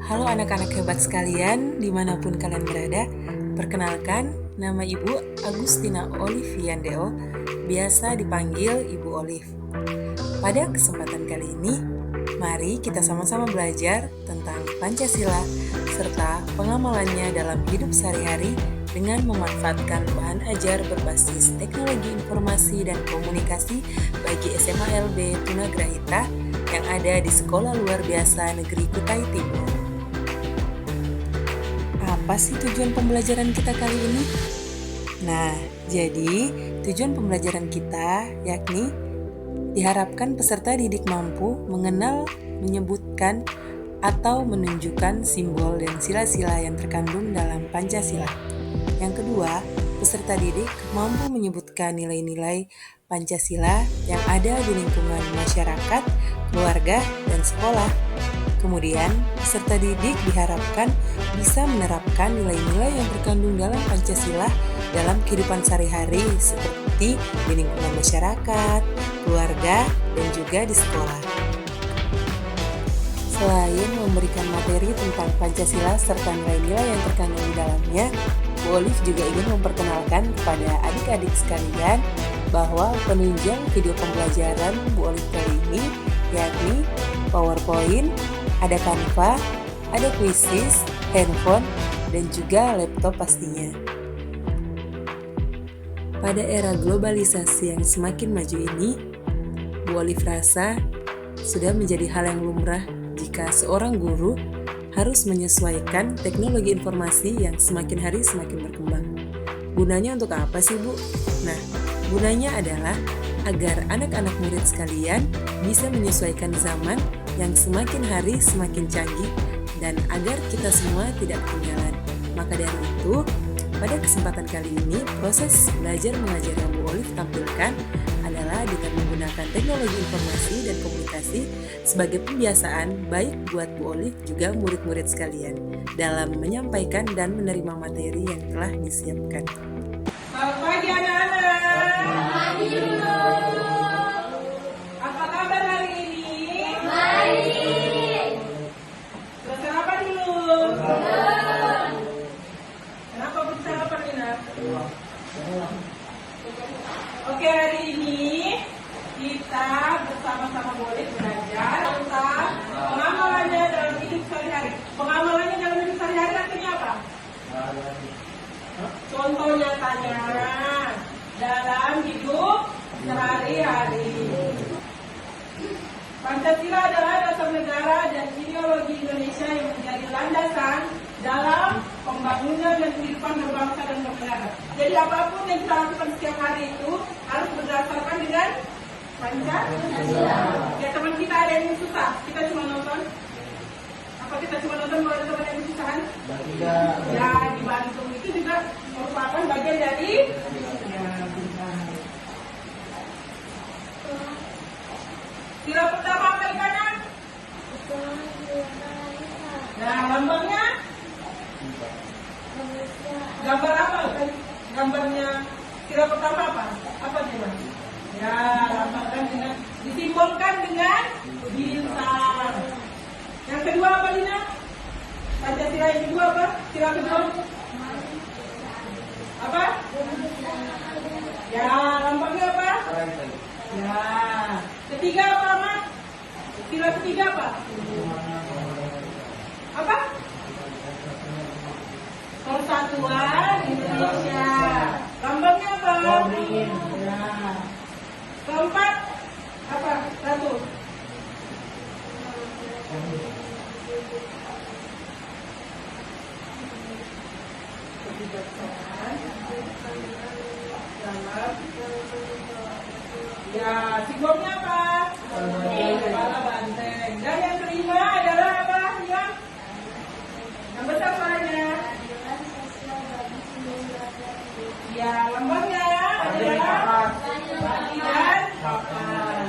Halo anak-anak hebat sekalian, dimanapun kalian berada. Perkenalkan, nama Ibu Agustina Oliviandeo, biasa dipanggil Ibu Olive. Pada kesempatan kali ini, mari kita sama-sama belajar tentang Pancasila serta pengamalannya dalam hidup sehari-hari dengan memanfaatkan bahan ajar berbasis teknologi informasi dan komunikasi bagi SMA LB Tunagrahita yang ada di Sekolah Luar Biasa Negeri Kutai Timur. Apa sih tujuan pembelajaran kita kali ini? Nah, jadi tujuan pembelajaran kita yakni diharapkan peserta didik mampu mengenal, menyebutkan, atau menunjukkan simbol dan sila-sila yang terkandung dalam Pancasila. Yang kedua, peserta didik mampu menyebutkan nilai-nilai Pancasila yang ada di lingkungan masyarakat, keluarga, dan sekolah. Kemudian, peserta didik diharapkan bisa menerapkan nilai-nilai yang terkandung dalam Pancasila dalam kehidupan sehari-hari seperti di lingkungan masyarakat, keluarga, dan juga di sekolah. Selain memberikan materi tentang Pancasila serta nilai-nilai yang terkandung di dalamnya, Bu Olive juga ingin memperkenalkan kepada adik-adik sekalian bahwa penunjang video pembelajaran Bu Olive kali ini yakni PowerPoint, ada Canva, ada Quizizz, handphone, dan juga laptop pastinya. Pada era globalisasi yang semakin maju ini, Bu Olive rasa sudah menjadi hal yang lumrah jika seorang guru harus menyesuaikan teknologi informasi yang semakin hari semakin berkembang. Gunanya untuk apa sih, Bu? Nah, gunanya adalah agar anak-anak murid sekalian bisa menyesuaikan zaman yang semakin hari semakin canggih dan agar kita semua tidak ketinggalan. Maka dari itu, pada kesempatan kali ini, proses belajar mengajar yang Bu Olive tampilkan adalah dengan menggunakan teknologi informasi dan komunikasi sebagai pembiasaan baik buat Bu Olive juga murid-murid sekalian dalam menyampaikan dan menerima materi yang telah disiapkan. Selamat pagi anak-anak. Pagi, Bu. Apa kabar hari ini? Baik. Sudah sarapan belum? Kenapa belum sarapan, Nina? Oke, hari ini kita bersama-sama boleh belajar tentang pengamalannya dalam hidup sehari-hari. Pengamalannya dalam hidup sehari-hari artinya apa? Contoh nyatanya dalam hidup sehari-hari. Pancasila adalah dasar negara dan ideologi Indonesia yang menjadi landasan dalam pembangunan dan kehidupan berbangsa dan bernegara. Jadi apapun yang kita lakukan setiap hari itu harus berdasarkan dengan Pancasila. Ya, teman kita ada yang susah, kita cuma nonton. Apa kita cuma nonton kalau ada teman yang kesusahan? Ya, dibantu. Itu juga merupakan bagian dari sila pertama apa di kanan? Nah, lambangnya? Gambar apa? Gambarnya sila pertama apa? Apa coba? Ya, lambangkan dengan disimbolkan dengan bintang. Yang kedua apa, Lina? Pancasila yang kedua apa? Sila kedua? Apa? Ya, lambangnya apa? Ya. Ketiga apa, Mak? Sila ketiga apa? Apa? Persatuan Indonesia. Lambangnya apa? Ya. Keempat apa? Satu. Ya, simbolnya apa? Kepala banteng. Dan yang kelima adalah apa? Yang besar suaranya. Ya, lambangnya adalah bagi dan papan.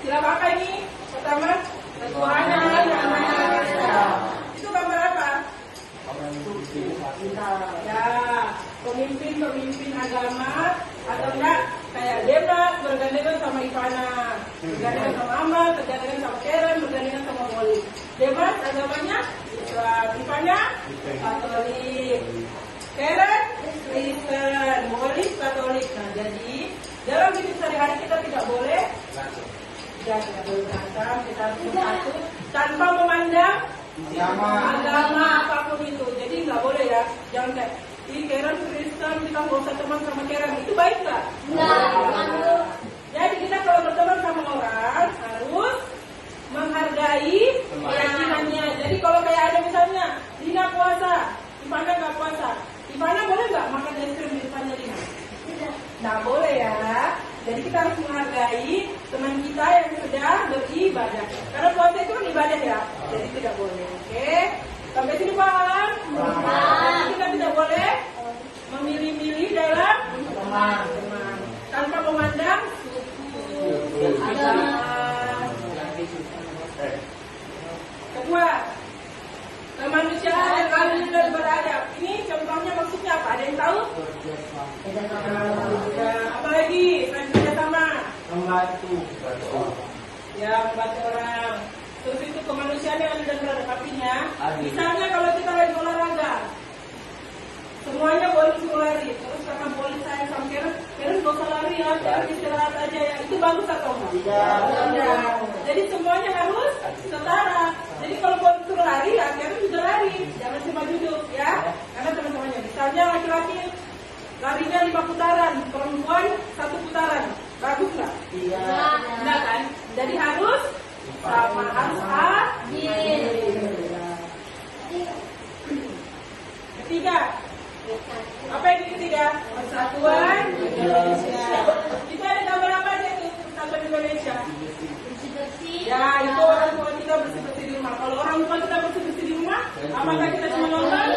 Sila apa ini? Pertama, ketuhanan yang Maha Esa. Itu gambar apa? Ya, pemimpin agama atau enggak kayak Demas bergandengan sama Ivana, bergandengan sama Amal, bergandengan sama Karen, bergandengan sama Molly. Demas agamanya Islam, Ivana Katolik, Karen Kristen, Molly Katolik. Nah, jadi dalam hidup sehari-hari kita tidak boleh berantem, kita harus bersatu tanpa memandang agama apapun itu. Jadi nggak boleh ya, jangan kayak Karen Kristen, kita nggak usah teman sama Karen. Itu baik nggak? Enggak. Jadi kita kalau berteman sama orang harus menghargai keyakinannya. Jadi kalau kayak ada misalnya Lina puasa, Ivana nggak puasa, Ivana boleh nggak makan es krim di depannya Lina? Nggak boleh ya. Jadi kita harus menghargai teman kita yang sedang beribadah. Karena puasa itu kan ibadah ya. Jadi tidak boleh. Oke? Sampai sini paham? Jadi kita tidak boleh memilih-milih dalam teman. Tanpa memandang suku, agama. Kedua, kemanusiaan yang adil dan beradab. Ini contohnya maksudnya apa? Ada yang tahu? Apa lagi? Kerjasama. Membantu. Ya, membantu orang. Terus itu kemanusiaan yang adil dan beradab. Artinya, misalnya kalau kita lagi olahraga, semuanya boleh disuruh lari. Terus karena boleh saya sama Karen gak usah lari ya, Karen istirahat aja ya. Itu bagus atau enggak? Tidak. Jadi semuanya harus setara. Jadi kalau boleh disuruh lari ya, Karen juga lari. Jangan cuma duduk ya. Karena teman-temannya, misalnya laki-laki larinya 5 putaran, perempuan 1 putaran. Bagus nggak? Enggak kan? Jadi harus sama, harus adil. Ketiga, apa yang ketiga? Persatuan Indonesia. Kita ada gambar apa aja tuh Persatuan Indonesia? Ya, itu orang tua kita bersih-bersih di rumah. Kalau orang tua kita bersih-bersih di rumah, apakah kita cuma nonton?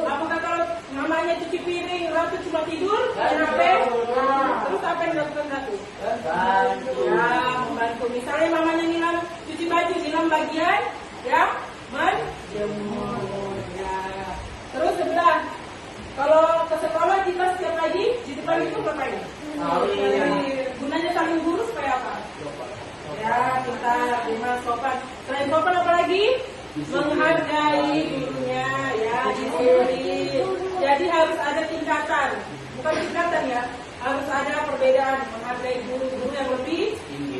Apakah kalau namanya cuci piring, Ratu cuma tidur, main HP? Terus apa yang dilakukan Ratu? Ya, membantu. Misalnya mamanya Nilam cuci baju, Nilam bagian, ya, menjemur. Ya. Terus sebelah, kalau ke sekolah kita setiap pagi di depan itu ngapain? Gunanya saling guru supaya apa? Ya, kita lima sopan. Selain sopan apa lagi? Menghargai gurunya, ya, disiplin. Jadi harus ada tingkatan, bukan tingkatan ya. Harus ada perbedaan, menghargai guru-guru yang lebih tinggi.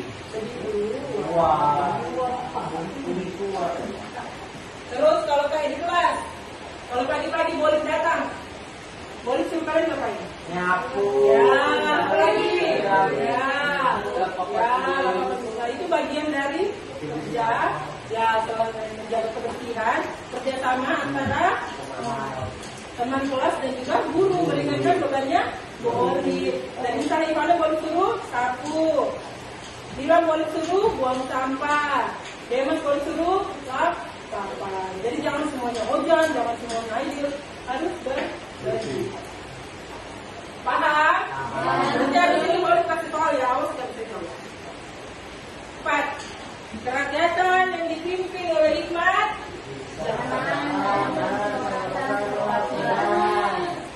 Terus kalau kayak di kelas, kalau pagi-pagi boleh datang, boleh suruh kalian ngapain? Nyapu. Ya, apa lagi? Ya, itu bagian dari kerja, ya, menjaga kebersihan, kerjasama antara teman kelas dan juga guru, meringankan bebannya murid. Dan misalnya Ivana boleh suruh sapu, Dilan boleh suruh buang sampah, Demas boleh suruh lap sampah. Jadi jangan semuanya ojan, jangan semuanya idil, harus berbagi. Paham? Nanti hari ini boleh kasih tahu ya, awas kasih tahu. 4. Kerakyatan yang dipimpin oleh hikmat.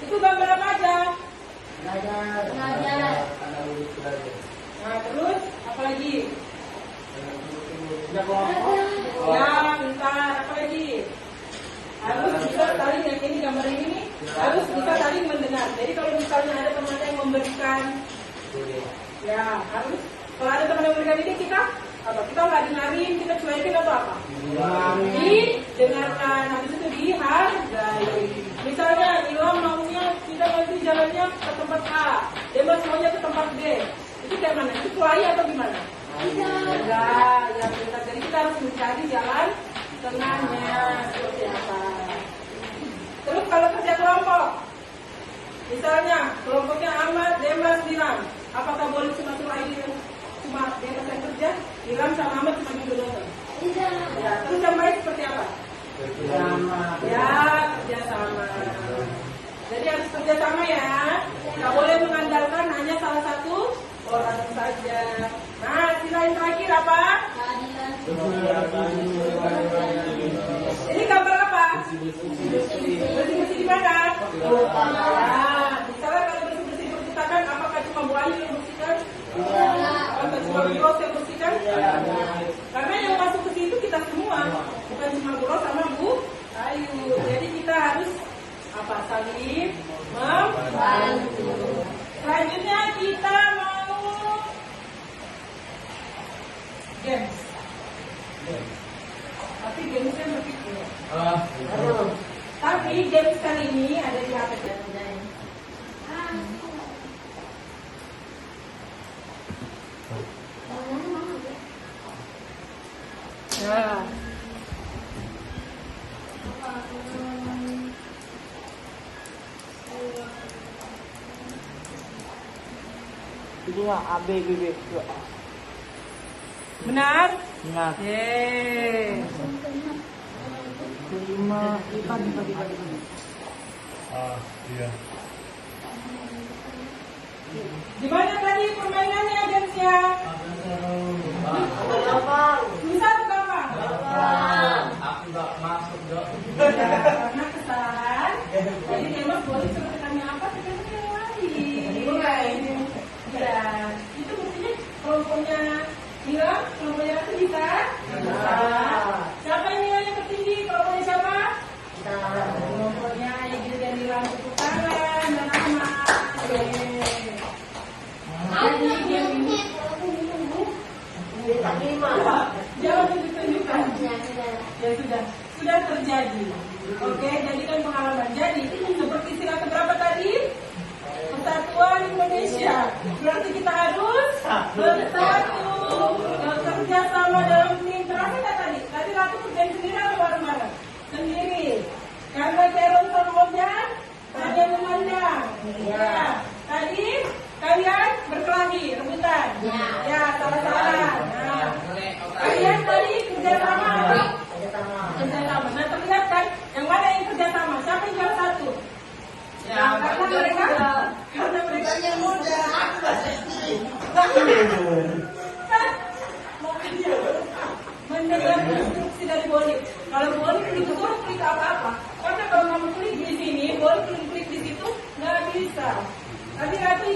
Itu gambar apa aja? Nah, terus apa lagi? Ya, bentar, apa lagi? Harus bisa saling, yang ini gambar ini nih, harus bisa saling mendengar. Jadi kalau misalnya ada teman yang memberikan, ya harus. Kalau ada teman yang memberikan ini kita apa? Kita nggak dengerin, kita cuekin atau apa? Didengarkan, habis itu dihargai. Misalnya Ilham maunya kita nanti jalannya ke tempat A, Demas maunya ke tempat B. Itu kayak mana? Itu kuliah atau gimana? Enggak, ya kita. Jadi kita harus mencari jalan tengahnya seperti apa. Terus kalau kerja kelompok, misalnya kelompoknya Ahmad, Demas, Dilan, apakah boleh cuma Demas yang kerja, Dilan sama Ahmad cuma duduk doang? Ya, terus yang baik seperti apa? Ya, kerjasama. Jadi harus kerjasama ya. Nggak boleh mengandalkan hanya salah satu orang saja. Nah, sila yang terakhir apa? Ini gambar apa? Bersih-bersih di mana? Nah, misalnya kalau bersih-bersih perpustakaan Bros yang bersihkan? Karena yang masuk ke situ kita semua, bukan cuma Bros sama Bu Ayu. Jadi kita harus apa? Saling membantu. Selanjutnya kita mau games. Tapi gamesnya berpikir. Tapi games kali ini ada di HP dan Nah. Dua A B B B. Benar? Benar. Yeay. Lima. Pagi. Iya. Gimana tadi permainannya gamesnya? Bisa atau gampang? Aku nggak masuk dok. Ya, karena kesalahan. Jadi tembak boleh seperti kami apa? Kita yang lain. Ya, itu mestinya kelompoknya hilang, kelompoknya Ratu bisa. Siapa yang nilainya tertinggi? Kelompoknya siapa? Kelompoknya Igil dan Nilam, tepuk tangan dan Ahmad. Jadi game ini jangan ditunjukkan. Ya sudah terjadi. Oke, jadikan pengalaman. Jadi seperti sila keberapa tadi? Persatuan Indonesia. Berarti kita harus bersatu, bekerja sama dalam tim. Berapa nggak tadi? Tadi Ratu kerjain sendiri atau bareng-bareng? Sendiri. Karena Teron Tormoja hanya memandang. Ya. Tadi kalian berkelahi, rebutan. Ya, salah-salah. Nah, kalian tadi kerja sama. Kerja sama. Nah, terlihat kan yang mana yang kerja sama? Siapa yang juara satu? Ya, karena mereka yang muda. Makanya mendengar instruksi dari Boli. Kalau Boli disuruh klik apa-apa. Karena kalau kamu klik di sini, Boli klik di situ nggak bisa. Tadi Ratu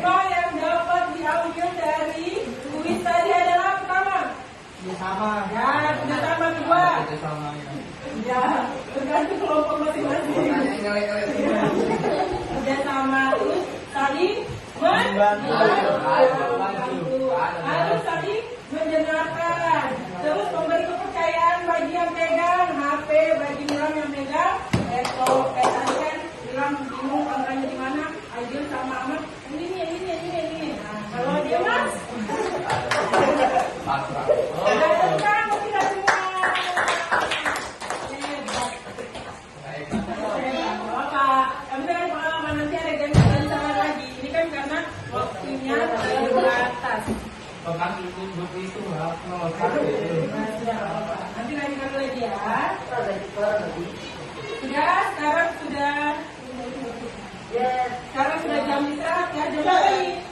yang dapat di audio dari kuis tadi adalah pertama. Sama. Ya, sudah sama kedua. Ya, tergantung kelompok masing-masing. Kerja sama terus saling membantu. Harus saling mendengarkan. Terus memberi kepercayaan bagi yang pegang HP, bagi Nilam yang pegang laptop. Kayak tadi kan Nilam bingung kontranya di mana. Aidil sama Ahmad ini. Nah, kalau dia Mas, kamu tidak semua. Kami kan pengalaman nanti ada ganti-ganti lagi. Ini kan karena waktunya terbatas. Bahkan itu harus nomor Nah, sudah apa-apa. Nanti lagi ya. Sekarang sudah jam istirahat ya. Jam berapa ini?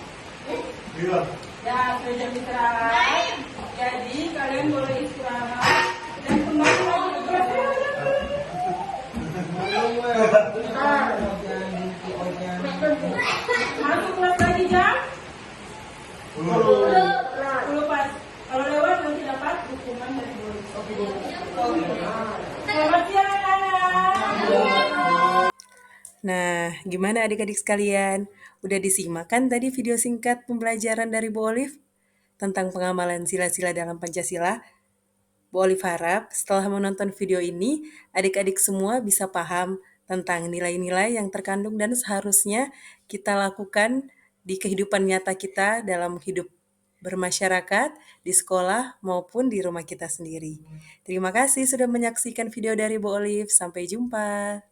Iya. Ya, sudah jam istirahat. Jadi kalian boleh istirahat dan kembali lagi ke kelas. Masuk kelas lagi jam 10 pas. Kalau lewat nanti dapat hukuman dari guru. Selamat siang anak-anak. Nah, gimana adik-adik sekalian? Udah disimak kan tadi video singkat pembelajaran dari Bu Olive tentang pengamalan sila-sila dalam Pancasila? Bu Olive harap setelah menonton video ini, adik-adik semua bisa paham tentang nilai-nilai yang terkandung dan seharusnya kita lakukan di kehidupan nyata kita dalam hidup bermasyarakat, di sekolah, maupun di rumah kita sendiri. Terima kasih sudah menyaksikan video dari Bu Olive. Sampai jumpa.